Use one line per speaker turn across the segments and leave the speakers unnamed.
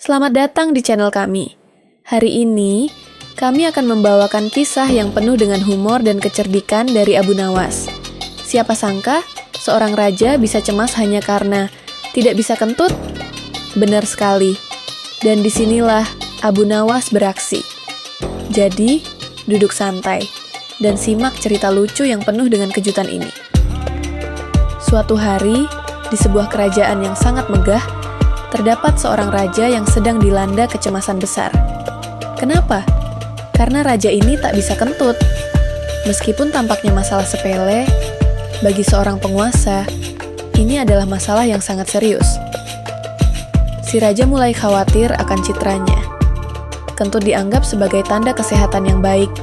Selamat datang di channel kami. Hari ini, kami akan membawakan kisah yang penuh dengan humor dan kecerdikan dari Abu Nawas. Siapa sangka, seorang raja bisa cemas hanya karena tidak bisa kentut? Benar sekali. Dan disinilah Abu Nawas beraksi. Jadi, duduk santai dan simak cerita lucu yang penuh dengan kejutan ini. Suatu hari, di sebuah kerajaan yang sangat megah, terdapat seorang raja yang sedang dilanda kecemasan besar. Kenapa? Karena raja ini tak bisa kentut. Meskipun tampaknya masalah sepele, bagi seorang penguasa, ini adalah masalah yang sangat serius. Si raja mulai khawatir akan citranya. Kentut dianggap sebagai tanda kesehatan yang baik,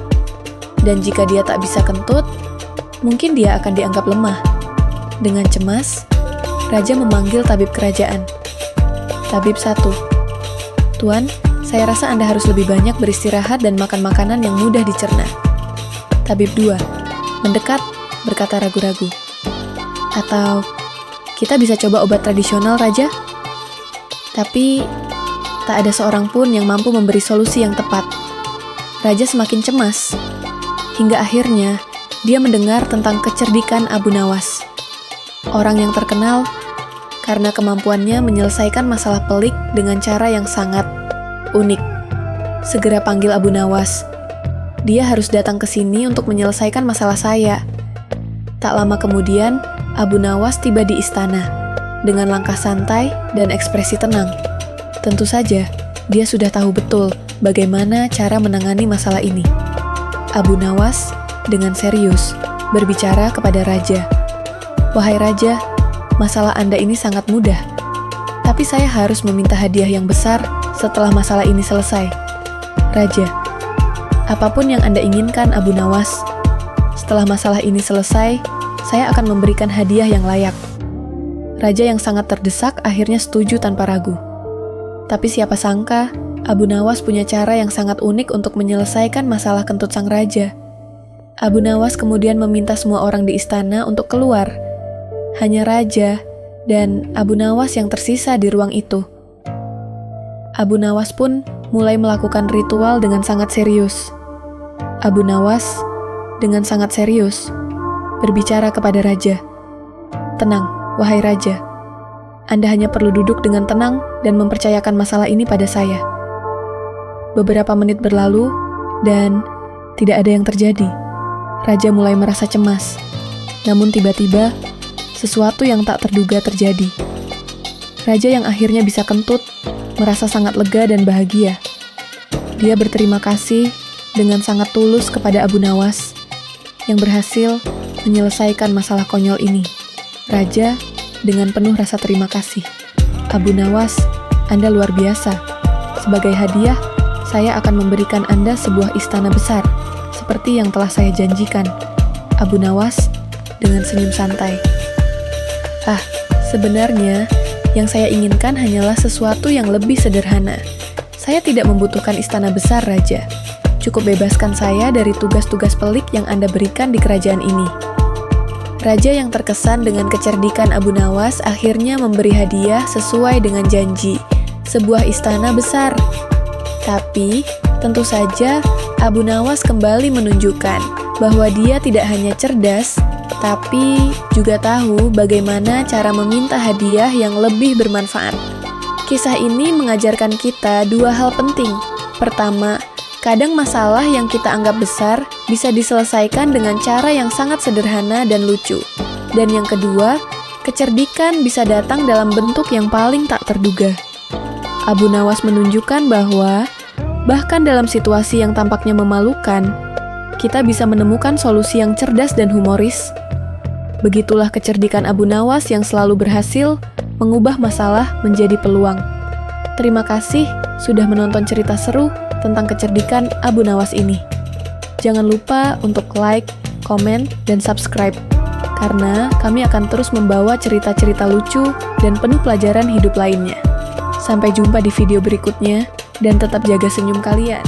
dan jika dia tak bisa kentut, mungkin dia akan dianggap lemah. Dengan cemas, raja memanggil tabib kerajaan. Tabib 1, "Tuan, saya rasa Anda harus lebih banyak beristirahat dan makan makanan yang mudah dicerna." Tabib 2, mendekat, berkata ragu-ragu. "Atau kita bisa coba obat tradisional, Raja?" Tapi tak ada seorang pun yang mampu memberi solusi yang tepat. Raja semakin cemas, hingga akhirnya dia mendengar tentang kecerdikan Abu Nawas, orang yang terkenal karena kemampuannya menyelesaikan masalah pelik dengan cara yang sangat unik. Segera panggil Abu Nawas. Dia harus datang ke sini untuk menyelesaikan masalah saya. Tak lama kemudian, Abu Nawas tiba di istana dengan langkah santai dan ekspresi tenang. Tentu saja, dia sudah tahu betul bagaimana cara menangani masalah ini. Abu Nawas dengan serius berbicara kepada raja. "Wahai raja, masalah Anda ini sangat mudah, tapi saya harus meminta hadiah yang besar setelah masalah ini selesai." "Raja, apapun yang Anda inginkan, Abu Nawas. Setelah masalah ini selesai, saya akan memberikan hadiah yang layak." Raja yang sangat terdesak akhirnya setuju tanpa ragu. Tapi siapa sangka, Abu Nawas punya cara yang sangat unik untuk menyelesaikan masalah kentut sang raja. Abu Nawas kemudian meminta semua orang di istana untuk keluar. Hanya raja dan Abu Nawas yang tersisa di ruang itu. Abu Nawas pun mulai melakukan ritual dengan sangat serius. Abu Nawas dengan sangat serius berbicara kepada raja. "Tenang, wahai raja. Anda hanya perlu duduk dengan tenang dan mempercayakan masalah ini pada saya." Beberapa menit berlalu dan tidak ada yang terjadi. Raja mulai merasa cemas. Namun tiba-tiba sesuatu yang tak terduga terjadi. Raja yang akhirnya bisa kentut merasa sangat lega dan bahagia. Dia berterima kasih dengan sangat tulus kepada Abu Nawas yang berhasil menyelesaikan masalah konyol ini. Raja dengan penuh rasa terima kasih. "Abu Nawas, Anda luar biasa. Sebagai hadiah, saya akan memberikan Anda sebuah istana besar, seperti yang telah saya janjikan." Abu Nawas dengan senyum santai. Sebenarnya, yang saya inginkan hanyalah sesuatu yang lebih sederhana. Saya tidak membutuhkan istana besar, Raja. Cukup bebaskan saya dari tugas-tugas pelik yang Anda berikan di kerajaan ini." Raja yang terkesan dengan kecerdikan Abu Nawas akhirnya memberi hadiah sesuai dengan janji, sebuah istana besar. Tapi, tentu saja Abu Nawas kembali menunjukkan bahwa dia tidak hanya cerdas, tapi juga tahu bagaimana cara meminta hadiah yang lebih bermanfaat. Kisah ini mengajarkan kita dua hal penting. Pertama, kadang masalah yang kita anggap besar bisa diselesaikan dengan cara yang sangat sederhana dan lucu. Dan yang kedua, kecerdikan bisa datang dalam bentuk yang paling tak terduga. Abu Nawas menunjukkan bahwa bahkan dalam situasi yang tampaknya memalukan, kita bisa menemukan solusi yang cerdas dan humoris. Begitulah kecerdikan Abu Nawas yang selalu berhasil mengubah masalah menjadi peluang. Terima kasih sudah menonton cerita seru tentang kecerdikan Abu Nawas ini. Jangan lupa untuk like, komen, dan subscribe, karena kami akan terus membawa cerita-cerita lucu dan penuh pelajaran hidup lainnya. Sampai jumpa di video berikutnya, dan tetap jaga senyum kalian.